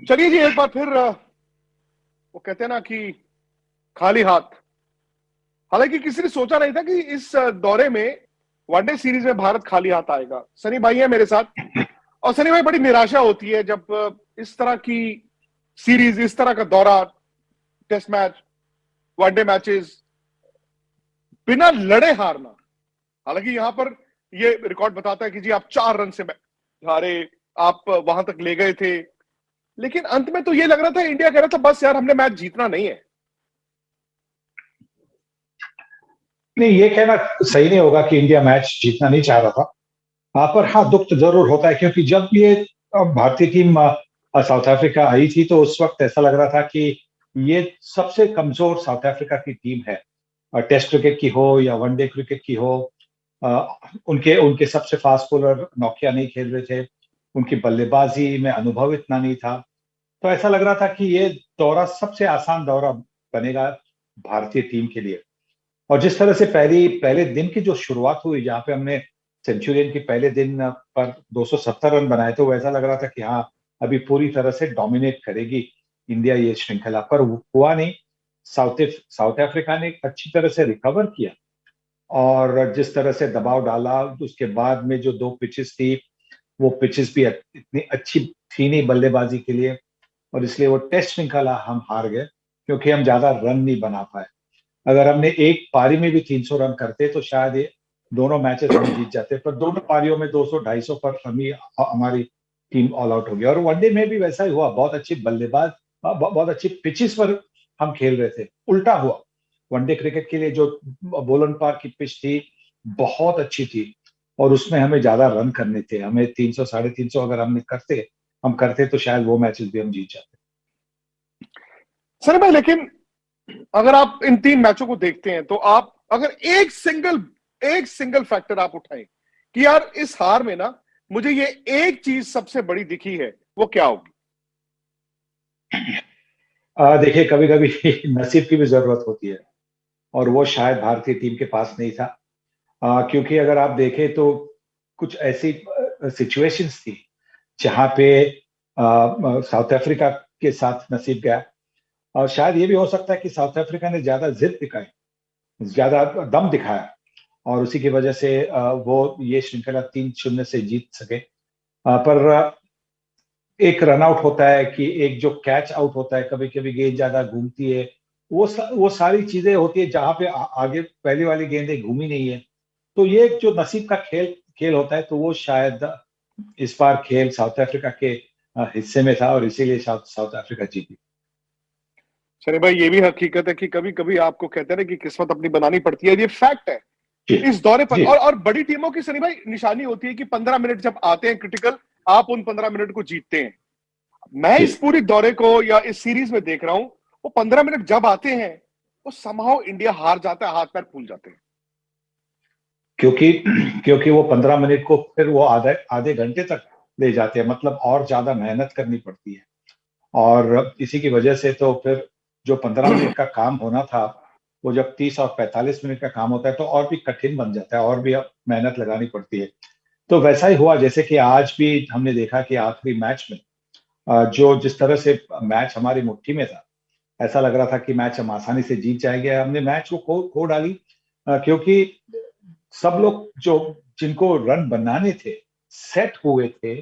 चलिए जी, एक बार फिर वो कहते हैं ना कि खाली हाथ। हालांकि किसी ने सोचा नहीं था कि इस दौरे में वनडे सीरीज में भारत खाली हाथ आएगा। सनी भाई है मेरे साथ, और सनी भाई, बड़ी निराशा होती है जब इस तरह की सीरीज, इस तरह का दौरा, टेस्ट मैच, वनडे मैचेस बिना लड़े हारना। हालांकि यहां पर ये रिकॉर्ड बताता है कि जी आप 4 रन से हारे, आप वहां तक ले गए थे, लेकिन अंत में तो ये लग रहा था, इंडिया कह रहा था बस यार हमने मैच जीतना नहीं है। नहीं, ये कहना सही नहीं होगा कि इंडिया मैच जीतना नहीं चाह रहा था। पर हाँ, दुख तो जरूर होता है, क्योंकि जब ये भारतीय टीम साउथ अफ्रीका आई थी तो उस वक्त ऐसा लग रहा था कि ये सबसे कमजोर साउथ अफ्रीका की टीम है। टेस्ट क्रिकेट की हो या वनडे क्रिकेट की हो, उनके उनके सबसे फास्ट बॉलर नौकिया नहीं खेल रहे थे, उनकी बल्लेबाजी में अनुभव इतना नहीं था। तो ऐसा लग रहा था कि ये दौरा सबसे आसान दौरा बनेगा भारतीय टीम के लिए। और जिस तरह से पहले दिन की जो शुरुआत हुई, जहां पे हमने सेंचुरियन की पहले दिन पर 270 रन बनाए, तो वैसा लग रहा था कि हाँ, अभी पूरी तरह से डोमिनेट करेगी इंडिया ये श्रृंखला, पर हुआ नहीं। साउथ अफ्रीका ने अच्छी तरह से रिकवर किया, और जिस तरह से दबाव डाला, उसके बाद में जो दो पिचेस थी, वो पिचेस भी इतनी अच्छी थी नहीं बल्लेबाजी के लिए, और इसलिए वो टेस्ट श्रृंखला हम हार गए, क्योंकि हम ज्यादा रन नहीं बना पाए। अगर हमने एक पारी में भी 300 रन करते तो शायद ये दोनों मैचेस हम जीत जाते, पर दोनों पारियों में 200-250 पर हमारी टीम ऑल आउट हो गई। और वनडे में भी वैसा ही हुआ, बहुत अच्छी बल्लेबाज, बहुत अच्छी पिचेस पर हम खेल रहे थे। उल्टा हुआ, वनडे क्रिकेट के लिए जो बोलन पार की पिच थी, बहुत अच्छी थी, और उसमें हमें ज्यादा रन करने थे। हमें 300 350 अगर हम करते तो शायद वो मैचेस भी हम जीत जाते। सनी भाई, लेकिन अगर आप इन 3 मैचों को देखते हैं तो आप अगर एक सिंगल फैक्टर आप उठाएं कि यार इस हार में ना मुझे ये एक चीज सबसे बड़ी दिखी है, वो क्या होगी? देखिए, कभी कभी नसीब की भी जरूरत होती है, और वो शायद भारतीय टीम के पास नहीं था। क्योंकि अगर आप देखें तो कुछ ऐसी सिचुएशंस थी जहां पे साउथ अफ्रीका के साथ नसीब गया। और शायद ये भी हो सकता है कि साउथ अफ्रीका ने ज्यादा जिद दिखाई, ज्यादा दम दिखाया, और उसी की वजह से वो ये श्रृंखला 3-0 से जीत सके। पर एक रन आउट होता है कि एक जो कैच आउट होता है, कभी कभी गेंद ज्यादा घूमती है, वो सारी चीजें होती है जहां पे आगे पहली वाली गेंदें घूमी नहीं है। तो ये एक जो नसीब का खेल खेल होता है, तो वो शायद इस बार खेल साउथ अफ्रीका के हिस्से में था, और इसीलिए साउथ अफ्रीका जीती। सनी भाई, ये भी हकीकत है कि कभी कभी आपको कहते हैं ना कि किस्मत अपनी बनानी पड़ती है, ये फैक्ट है जी इस दौरे पर। जी और बड़ी टीमों की, सनी भाई, निशानी होती है कि 15 मिनट जब आते हैं क्रिटिकल, आप उन 15 मिनट को जीतते हैं। मैं जी। इस पूरी दौरे को या इस सीरीज में देख रहा हूं, वो 15 मिनट जब आते हैं, वो समहाउ इंडिया हार जाता है, हाथ पैर फूल जाते हैं। क्योंकि क्योंकि वो 15 मिनट को फिर वो आधे आधे घंटे तक ले जाते हैं, मतलब और ज्यादा मेहनत करनी पड़ती है। और इसी की वजह से तो फिर जो 15 मिनट का काम होना था, वो जब 30 और 45 मिनट का काम होता है तो और भी कठिन बन जाता है, और भी मेहनत लगानी पड़ती है। तो वैसा ही हुआ, जैसे कि आज भी हमने देखा कि आखिरी मैच में जो जिस तरह से मैच हमारी मुट्ठी में था, ऐसा लग रहा था कि मैच हम आसानी से जीत जाएंगे। हमने मैच को खो डाली, क्योंकि सब लोग जो जिनको रन बनाने थे, सेट हुए थे।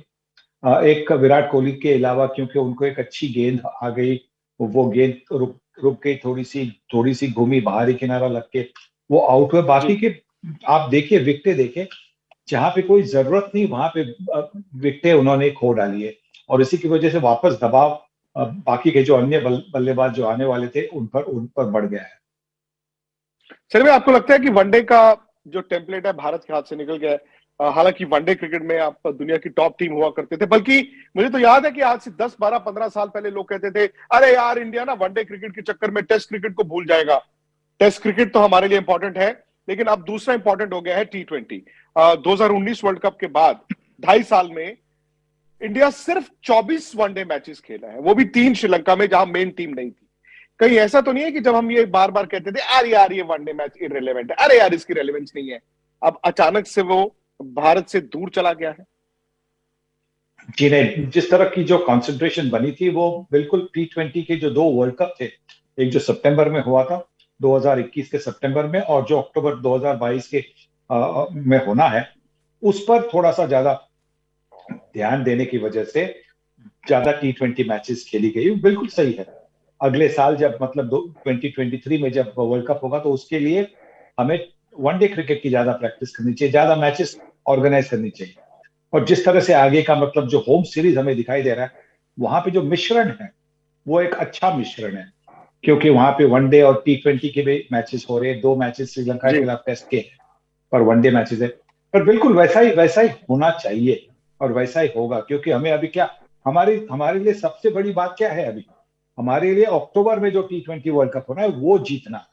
एक विराट कोहली के अलावा, क्योंकि उनको एक अच्छी गेंद आ गई, वो गेंद रुक रुक गई, थोड़ी सी घूमी, बाहरी किनारा लग के वो आउट हुए। जी। बाकी के आप देखिए, विकेटें देखे, जहां पे कोई जरूरत नहीं वहां पे विकेटें उन्होंने खो डाली है, और इसी की वजह से वापस दबाव बाकी के जो अन्य बल्लेबाज जो आने वाले थे उन पर बढ़ गया है। सर भाई, आपको लगता है कि वनडे का जो टेम्पलेट है भारत के हाथ से निकल गया है? हालांकि वनडे क्रिकेट में आप दुनिया की टॉप टीम हुआ करते थे, बल्कि मुझे तो याद है कि आज से 10 12 15 साल पहले लोग कहते थे, अरे यार इंडिया ना वनडे क्रिकेट के चक्कर में टेस्ट क्रिकेट को भूल जाएगा। टेस्ट क्रिकेट तो हमारे लिए इंपॉर्टेंट है, लेकिन अब दूसरा इंपॉर्टेंट हो गया है T20। 2019 वर्ल्ड कप के बाद 2.5 साल में इंडिया सिर्फ 24 वनडे मैचेस खेला है, वो भी 3 श्रीलंका में जहां मेन टीम नहीं थी। कहीं ऐसा तो नहीं है कि जब हम ये बार बार कहते थे अरे यार ये वनडे मैच इररिलेवेंट है, अरे यार इसकी रेलेवेंस नहीं है, अब अचानक से वो भारत से दूर चला गया है? जिन्हें जिस तरह की जो कंसंट्रेशन बनी थी वो बिल्कुल T20 के जो 2 वर्ल्ड कप थे, एक जो सितंबर में हुआ था 2021 के सितंबर में, और जो अक्टूबर 2022 के में होना है, उस पर थोड़ा सा ज्यादा ध्यान देने की वजह से ज्यादा T20 मैचेस खेली गई। बिल्कुल सही है। अगले साल जब मतलब 2023 में जब वर्ल्ड कप होगा तो उसके लिए हमें वनडे क्रिकेट की ज्यादा प्रैक्टिस करनी चाहिए, ज्यादा मैचेस ऑर्गेनाइज करनी चाहिए। और जिस तरह से आगे का मतलब जो होम सीरीज हमें दिखाई दे रहा है, वहां पे जो मिश्रण है वो एक अच्छा मिश्रण है, क्योंकि वहां पे वनडे और T20 के भी मैचेस हो रहे हैं। 2 मैचेस श्रीलंका के जी। खिलाफ टेस्ट के हैं, पर वनडे मैचेस है। पर बिल्कुल वैसा ही होना चाहिए और वैसा ही होगा, क्योंकि हमें अभी क्या, हमारी हमारे लिए सबसे बड़ी बात क्या है अभी, हमारे लिए अक्टूबर में जो T20 वर्ल्ड कप होना है वो जीतना है।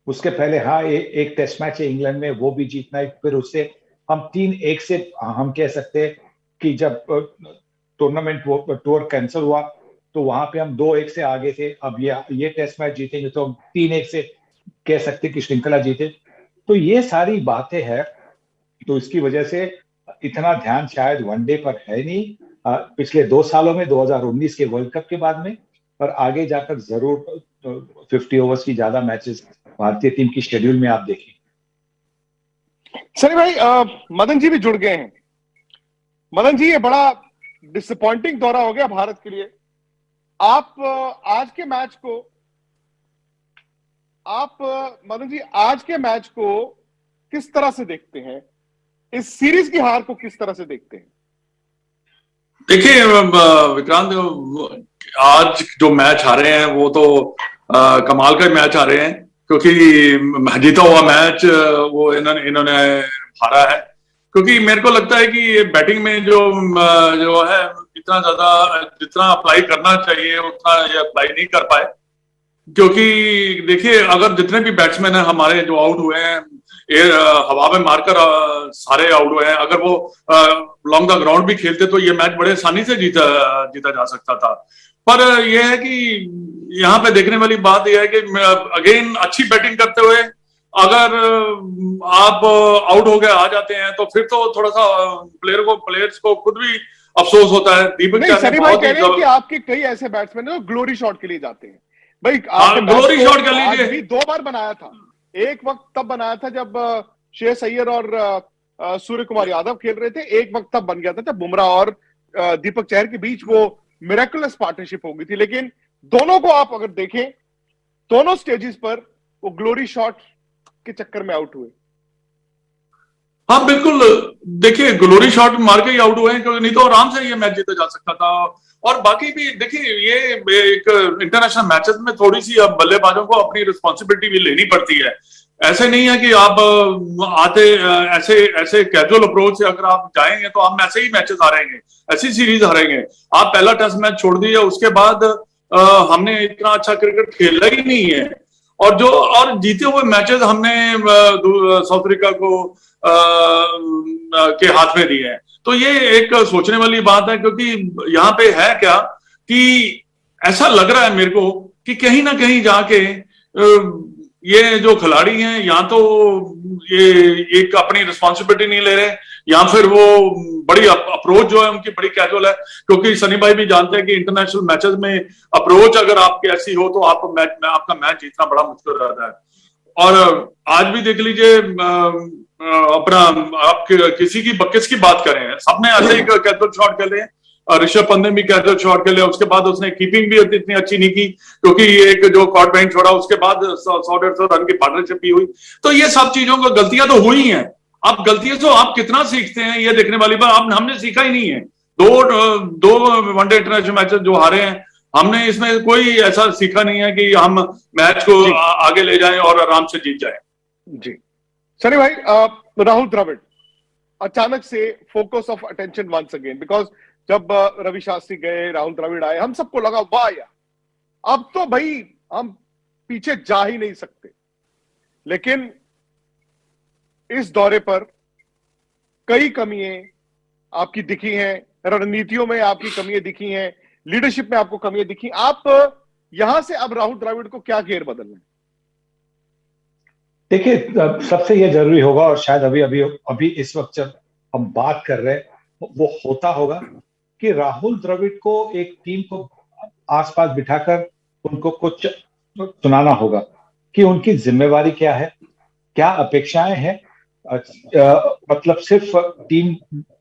उसके पहले हाँ एक टेस्ट मैच है इंग्लैंड में, वो भी जीतना है। फिर उससे हम 3-1 से हम कह सकते हैं कि जब टूर्नामेंट वो टूर कैंसिल हुआ तो वहां पे हम 2-1 से आगे थे। अब ये टेस्ट मैच जीतेंगे तो हम 3-1 से कह सकते कि श्रृंखला जीते। तो ये सारी बातें हैं, तो इसकी वजह से इतना ध्यान शायद वनडे पर है नहीं पिछले 2 सालों में, 2019 के वर्ल्ड कप के बाद में। पर आगे जाकर जरूर 50 ओवर्स की ज्यादा मैचेस भारतीय टीम की शेड्यूल में आप देखें। सनी भाई, मदन जी भी जुड़ गए हैं। मदन जी, ये बड़ा डिसअपॉइंटिंग दौरा हो गया भारत के लिए। आप आज के मैच को आप मदन जी आज के मैच को किस तरह से देखते हैं? इस सीरीज की हार को किस तरह से देखते हैं? देखिए विक्रांत, आज जो मैच हारे हैं वो तो कमाल का मैच हारे हैं, क्योंकि जीता हुआ मैच वो इन्होंने हारा है। क्योंकि मेरे को लगता है कि बैटिंग में जो है इतना ज्यादा जितना अप्लाई करना चाहिए उतना ये अप्लाई नहीं कर पाए। क्योंकि देखिए, अगर जितने भी बैट्समैन हैं हमारे जो आउट हुए हैं, एयर हवा में मारकर सारे आउट हुए हैं, अगर वो लॉन्ग द ग्राउंड भी खेलते तो ये मैच बड़े आसानी से जीता जीता जा सकता था। पर यह है कि यहाँ पे देखने वाली बात यह है कि अगेन अच्छी बैटिंग करते हुए अगर आप आउट हो गए आ जाते हैं तो फिर तो थोड़ा सा प्लेयर्स को खुद भी अफसोस होता है। दीपक नहीं, चहर ने सनी भाई बहुत कह रहे हैं ही कि आपके कई ऐसे बैट्समैन हैं जो ग्लोरी शॉट के लिए जाते हैं। भाई ग्लोरी शॉट कर आज लीजिए। भी 2 बार बनाया था। एक वक्त तब बनाया था जब श्रेयस अय्यर और सूर्य कुमार यादव खेल रहे थे। एक वक्त तब बन गया था जब बुमराह और दीपक चहर के बीच वो मिरेकुलस पार्टनरशिप हो गई थी। लेकिन दोनों को आप अगर देखें, दोनों स्टेजेस पर वो ग्लोरी शॉट के चक्कर में आउट हुए। हाँ बिल्कुल, देखिए ग्लोरी शॉट मार के ही आउट हुए हैं, क्योंकि नहीं तो आराम से ये मैच जीता जा सकता था। और बाकी भी देखिए, ये एक इंटरनेशनल मैचेस में थोड़ी सी अब बल्लेबाजों को अपनी रिस्पॉन्सिबिलिटी भी लेनी पड़ती है। ऐसे नहीं है कि आप आते ऐसे ऐसे कैजुअल अप्रोच से अगर आप जाएंगे तो हम ऐसे ही मैचेस हारेंगे, ऐसी सीरीज हारेंगे। आप पहला टेस्ट मैच छोड़ दिए, उसके बाद हमने इतना अच्छा क्रिकेट खेला ही नहीं है। और जीते हुए मैचेस हमने साउथ अफ्रीका को के हाथ में दिए हैं। तो ये एक सोचने वाली बात है, क्योंकि यहाँ पे है क्या कि ऐसा लग रहा है मेरे को कि कहीं ना कहीं जाके ये जो खिलाड़ी हैं या तो ये एक अपनी रिस्पॉन्सिबिलिटी नहीं ले रहे, या फिर वो बड़ी अप्रोच जो है उनकी बड़ी कैजुअल है। क्योंकि सनी भाई भी जानते हैं कि इंटरनेशनल मैचेस में अप्रोच अगर आपकी ऐसी हो तो आपका मैच जीतना बड़ा मुश्किल रहता है। और आज भी देख लीजिए, अपना आप किसी की किसकी बात करें, सबने ऐसे ही कैजुअल शॉट खेले। ऋषभ पंत ने भी कैजुअल शॉट खेले, उसके बाद उसने कीपिंग भी इतनी अच्छी नहीं की, क्योंकि एक जो कॉट बैंड छोड़ा उसके बाद 100-150 रन की पार्टनरशिप भी हुई। तो ये सब चीजों को गलतियां तो हुई हैं। अब गलतियों से आप कितना सीखते हैं ये देखने वाली बात। हमने सीखा ही नहीं है। दो वनडे इंटरनेशनल मैचेस जो हारे हैं, हमने इसमें कोई ऐसा सीखा नहीं है कि हम मैच को आगे ले जाएं और आराम से जीत जाएं। जी सनी भाई, राहुल द्रविड़ अचानक से focus of attention once again, because जब रवि शास्त्री गए, राहुल द्रविड़ आए, हम सबको लगा वाह यार, अब तो भाई हम पीछे जा ही नहीं सकते। लेकिन इस दौरे पर कई कमियां आपकी दिखी हैं, रणनीतियों में आपकी कमियां दिखी हैं, लीडरशिप में आपको कमियां दिखी। आप यहां से अब राहुल द्रविड़ को क्या गेयर बदलना है? देखिए, सबसे यह जरूरी होगा, और शायद अभी अभी अभी इस वक्त जब हम बात कर रहे हैं वो होता होगा कि राहुल द्रविड़ को एक टीम को आसपास बिठाकर उनको कुछ सुनाना होगा कि उनकी जिम्मेवारी क्या है, क्या अपेक्षाएं हैं। मतलब सिर्फ टीम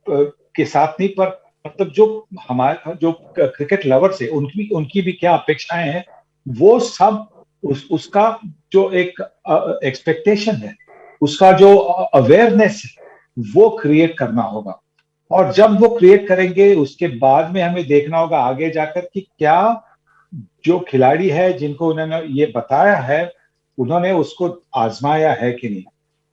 के साथ नहीं, पर मतलब जो हमारे जो क्रिकेट लवर्स है उनकी उनकी भी क्या अपेक्षाएं हैं, वो सब उसका जो एक एक्सपेक्टेशन है, उसका जो अवेयरनेस है, वो क्रिएट करना होगा। और जब वो क्रिएट करेंगे उसके बाद में हमें देखना होगा आगे जाकर कि क्या जो खिलाड़ी है जिनको उन्होंने ये बताया है उन्होंने उसको आजमाया है कि नहीं।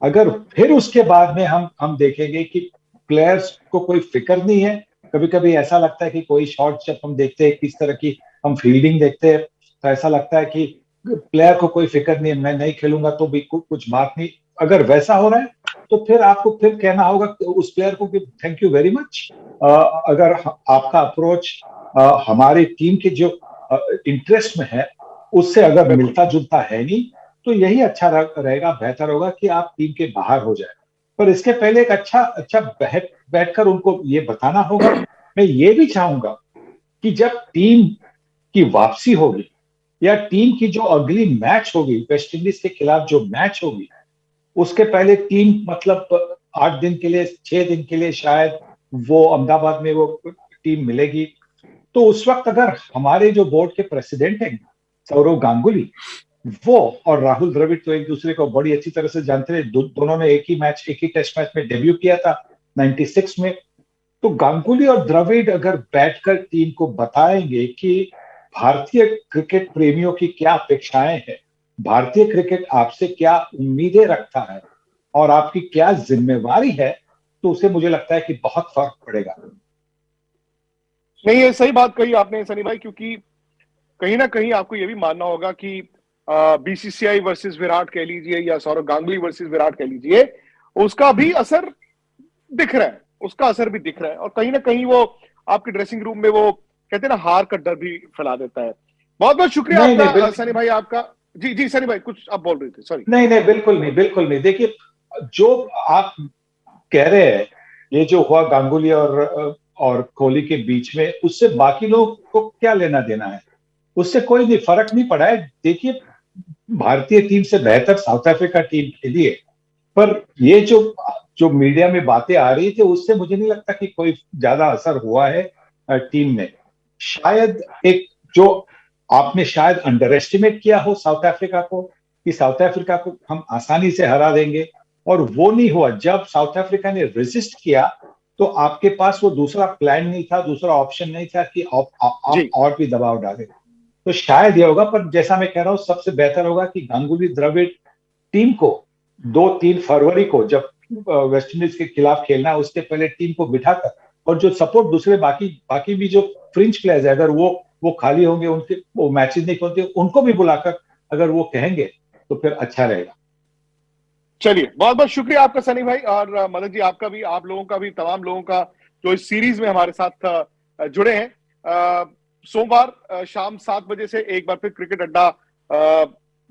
अगर फिर उसके बाद में हम देखेंगे कि प्लेयर्स को कोई फिक्र नहीं है। कभी कभी ऐसा लगता है कि कोई शॉट जब हम देखते हैं किस तरह की हम फील्डिंग देखते हैं तो ऐसा लगता है कि प्लेयर को कोई फिक्र नहीं है, मैं नहीं खेलूंगा तो भी कुछ बात नहीं। अगर वैसा हो रहा है तो फिर आपको फिर कहना होगा उस प्लेयर को कि थैंक यू वेरी मच। अगर आपका अप्रोच हमारी टीम के जो इंटरेस्ट में है उससे अगर मिलता जुलता है नहीं तो यही अच्छा रहेगा, बेहतर होगा कि आप टीम के बाहर हो जाए। पर इसके पहले एक अच्छा बैठकर उनको ये बताना होगा। मैं ये भी चाहूंगा कि जब टीम की वापसी होगी या टीम की जो अगली मैच होगी वेस्ट इंडीज के खिलाफ जो मैच होगी उसके पहले टीम मतलब 8 दिन के लिए 6 दिन के लिए शायद वो अहमदाबाद में वो टीम मिलेगी। तो उस वक्त अगर हमारे जो बोर्ड के प्रेसिडेंट हैं सौरव गांगुली, वो और राहुल द्रविड़ तो एक दूसरे को बड़ी अच्छी तरह से जानते हैं। दोनों ने एक ही टेस्ट मैच में डेब्यू किया था 96 में। तो गांगुली और द्रविड़ अगर बैठकर टीम को बताएंगे कि भारतीय क्रिकेट प्रेमियों की क्या अपेक्षाएं हैं, भारतीय क्रिकेट आपसे क्या उम्मीदें रखता है और आपकी क्या जिम्मेवारी है, तो उसे मुझे लगता है कि बहुत फर्क पड़ेगा। नहीं, ये सही बात कही आपने सनी भाई, क्योंकि कहीं ना कहीं आपको ये भी मानना होगा कि बीसीसीआई वर्सेस विराट कह लीजिए या सौरव गांगुली वर्सेस विराट कह लीजिए, उसका भी असर दिख रहा है, उसका असर भी दिख रहा है। और कहीं ना कहीं वो आपके ड्रेसिंग रूम में वो कहते हैं ना हार का डर भी फैला देता है। बहुत बहुत शुक्रिया आपका सनी भाई, आपका। जी जी सनी भाई, कुछ आप बोल रहे थे, सॉरी। नहीं, बिल्कुल नहीं। देखिए, जो आप कह रहे हैं ये जो हुआ गांगुली और कोहली के बीच में, उससे बाकी लोग को क्या लेना देना है? उससे कोई नहीं, फर्क नहीं पड़ा है। देखिए, भारतीय टीम से बेहतर साउथ अफ्रीका टीम खेली है, पर ये जो जो मीडिया में बातें आ रही थी उससे मुझे नहीं लगता कि कोई ज्यादा असर हुआ है टीम में। शायद एक जो आपने शायद अंडर एस्टिमेट किया हो साउथ अफ्रीका को कि साउथ अफ्रीका को हम आसानी से हरा देंगे, और वो नहीं हुआ। जब साउथ अफ्रीका ने रेजिस्ट किया तो आपके पास वो दूसरा प्लान नहीं था, दूसरा ऑप्शन नहीं था कि आप और भी दबाव डालें। तो शायद ये होगा, पर जैसा मैं कह रहा हूं सबसे बेहतर होगा कि गांगुली द्रविड़ टीम को 2-3 फरवरी को जब वेस्ट इंडीज के खिलाफ खेलना है उसके पहले टीम को बिठाकर, और जो सपोर्ट दूसरे बाकी भी जो फ्रिंज प्लेयर्स है अगर वो खाली होंगे, उनके वो मैचेस नहीं होते, उनको भी बुलाकर अगर वो कहेंगे तो फिर अच्छा रहेगा। चलिए, बहुत बहुत शुक्रिया आपका सनी भाई, और मदन जी आपका भी, आप लोगों का भी, तमाम लोगों का जो इस सीरीज में हमारे साथ जुड़े हैं। सोमवार शाम 7 बजे से एक बार फिर क्रिकेट अड्डा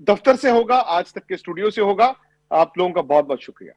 दफ्तर से होगा, आज तक के स्टूडियो से होगा। आप लोगों का बहुत बहुत शुक्रिया।